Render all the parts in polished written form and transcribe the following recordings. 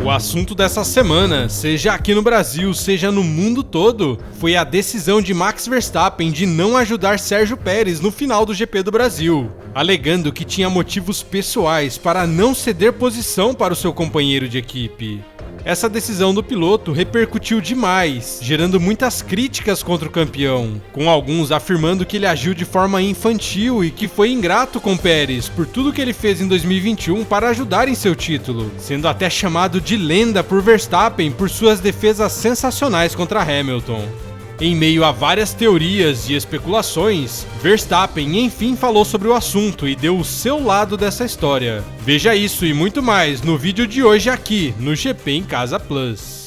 O assunto dessa semana, seja aqui no Brasil, seja no mundo todo, foi a decisão de Max Verstappen de não ajudar Sérgio Pérez no final do GP do Brasil, alegando que tinha motivos pessoais para não ceder posição para o seu companheiro de equipe. Essa decisão do piloto repercutiu demais, gerando muitas críticas contra o campeão, com alguns afirmando que ele agiu de forma infantil e que foi ingrato com Pérez por tudo que ele fez em 2021 para ajudar em seu título, sendo até chamado de lenda por Verstappen por suas defesas sensacionais contra Hamilton. Em meio a várias teorias e especulações, Verstappen enfim falou sobre o assunto e deu o seu lado dessa história. Veja isso e muito mais no vídeo de hoje aqui no GP em Casa Plus.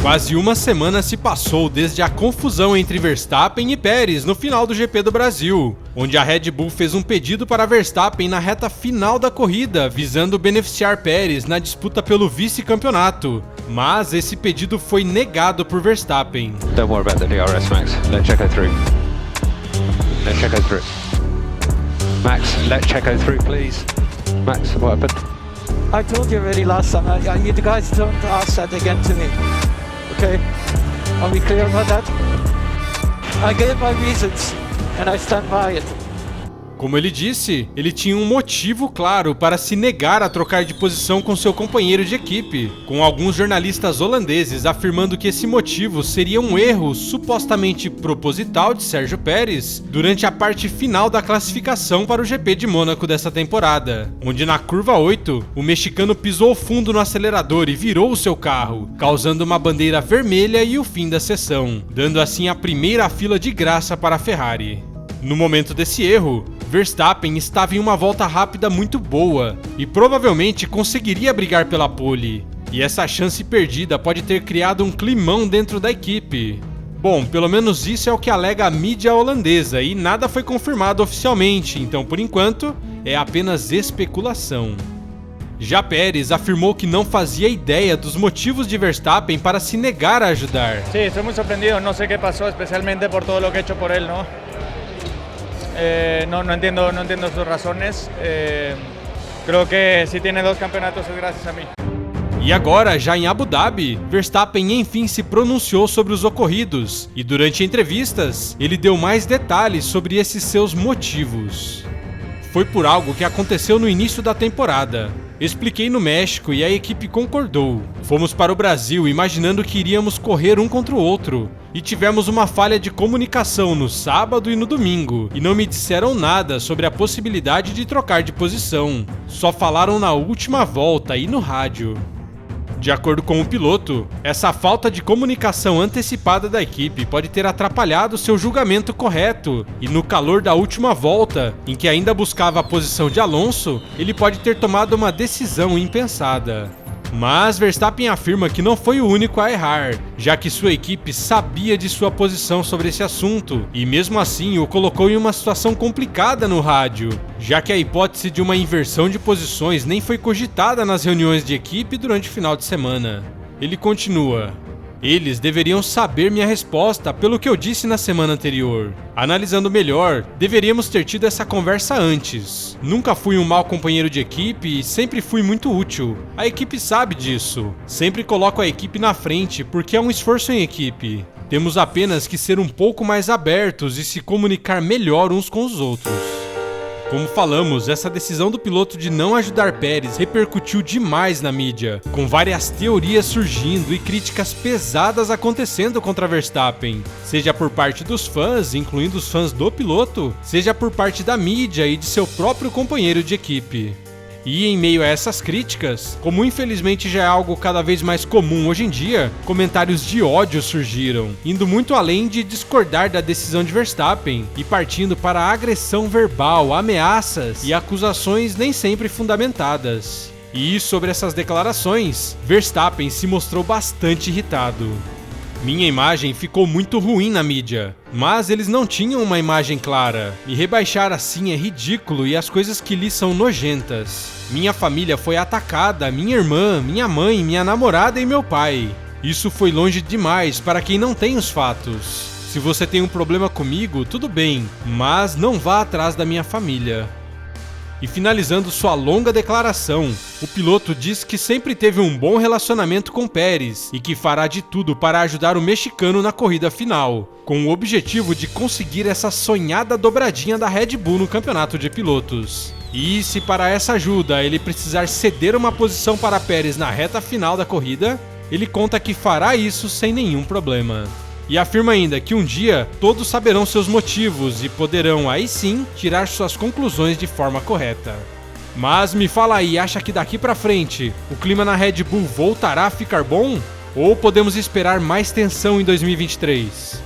Quase uma semana se passou desde a confusão entre Verstappen e Pérez no final do GP do Brasil, onde a Red Bull fez um pedido para Verstappen na reta final da corrida, visando beneficiar Pérez na disputa pelo vice-campeonato. Mas esse pedido foi negado por Verstappen. Don't worry about the DRS, Max. Let Checo through. Let Checo through. Max, let Checo through, please. Max, what happened? I told you already last time. You guys don't ask that again to me. Okay, are we clear about that? I gave my reasons and I stand by it. Como ele disse, ele tinha um motivo claro para se negar a trocar de posição com seu companheiro de equipe, com alguns jornalistas holandeses afirmando que esse motivo seria um erro supostamente proposital de Sérgio Pérez durante a parte final da classificação para o GP de Mônaco dessa temporada, onde na curva 8, o mexicano pisou fundo no acelerador e virou o seu carro, causando uma bandeira vermelha e o fim da sessão, dando assim a primeira fila de graça para a Ferrari. No momento desse erro, Verstappen estava em uma volta rápida muito boa e provavelmente conseguiria brigar pela pole. E essa chance perdida pode ter criado um climão dentro da equipe. Bom, pelo menos isso é o que alega a mídia holandesa e nada foi confirmado oficialmente, então por enquanto é apenas especulação. Já Pérez afirmou que não fazia ideia dos motivos de Verstappen para se negar a ajudar. Sí, estoy muy sorprendido, no sé qué pasó, especialmente por todo lo que he hecho por él, ¿no? No entiendo sus razones. Creo que si tiene 2 campeonatos es gracias a mí. E agora, já em Abu Dhabi, Verstappen enfim se pronunciou sobre os ocorridos e durante entrevistas, ele deu mais detalhes sobre esses seus motivos. Foi por algo que aconteceu no início da temporada. Expliquei no México e a equipe concordou. Fomos para o Brasil imaginando que iríamos correr um contra o outro. E tivemos uma falha de comunicação no sábado e no domingo. E não me disseram nada sobre a possibilidade de trocar de posição. Só falaram na última volta e no rádio. De acordo com o piloto, essa falta de comunicação antecipada da equipe pode ter atrapalhado seu julgamento correto, e no calor da última volta, em que ainda buscava a posição de Alonso, ele pode ter tomado uma decisão impensada. Mas Verstappen afirma que não foi o único a errar, já que sua equipe sabia de sua posição sobre esse assunto e mesmo assim o colocou em uma situação complicada no rádio, já que a hipótese de uma inversão de posições nem foi cogitada nas reuniões de equipe durante o final de semana. Ele continua: eles deveriam saber minha resposta pelo que eu disse na semana anterior. Analisando melhor, deveríamos ter tido essa conversa antes. Nunca fui um mau companheiro de equipe e sempre fui muito útil. A equipe sabe disso. Sempre coloco a equipe na frente porque é um esforço em equipe. Temos apenas que ser um pouco mais abertos e se comunicar melhor uns com os outros. Como falamos, essa decisão do piloto de não ajudar Pérez repercutiu demais na mídia, com várias teorias surgindo e críticas pesadas acontecendo contra Verstappen, seja por parte dos fãs, incluindo os fãs do piloto, seja por parte da mídia e de seu próprio companheiro de equipe. E em meio a essas críticas, como infelizmente já é algo cada vez mais comum hoje em dia, comentários de ódio surgiram, indo muito além de discordar da decisão de Verstappen e partindo para agressão verbal, ameaças e acusações nem sempre fundamentadas. E sobre essas declarações, Verstappen se mostrou bastante irritado. Minha imagem ficou muito ruim na mídia, mas eles não tinham uma imagem clara. Me rebaixar assim é ridículo e as coisas que li são nojentas. Minha família foi atacada, minha irmã, minha mãe, minha namorada e meu pai. Isso foi longe demais para quem não tem os fatos. se você tem um problema comigo, tudo bem, mas não vá atrás da minha família. E finalizando sua longa declaração, o piloto diz que sempre teve um bom relacionamento com Pérez e que fará de tudo para ajudar o mexicano na corrida final, com o objetivo de conseguir essa sonhada dobradinha da Red Bull no campeonato de pilotos. E se para essa ajuda ele precisar ceder uma posição para Pérez na reta final da corrida, ele conta que fará isso sem nenhum problema. E afirma ainda que um dia todos saberão seus motivos e poderão aí sim tirar suas conclusões de forma correta. Mas me fala aí, acha que daqui pra frente o clima na Red Bull voltará a ficar bom? Ou podemos esperar mais tensão em 2023?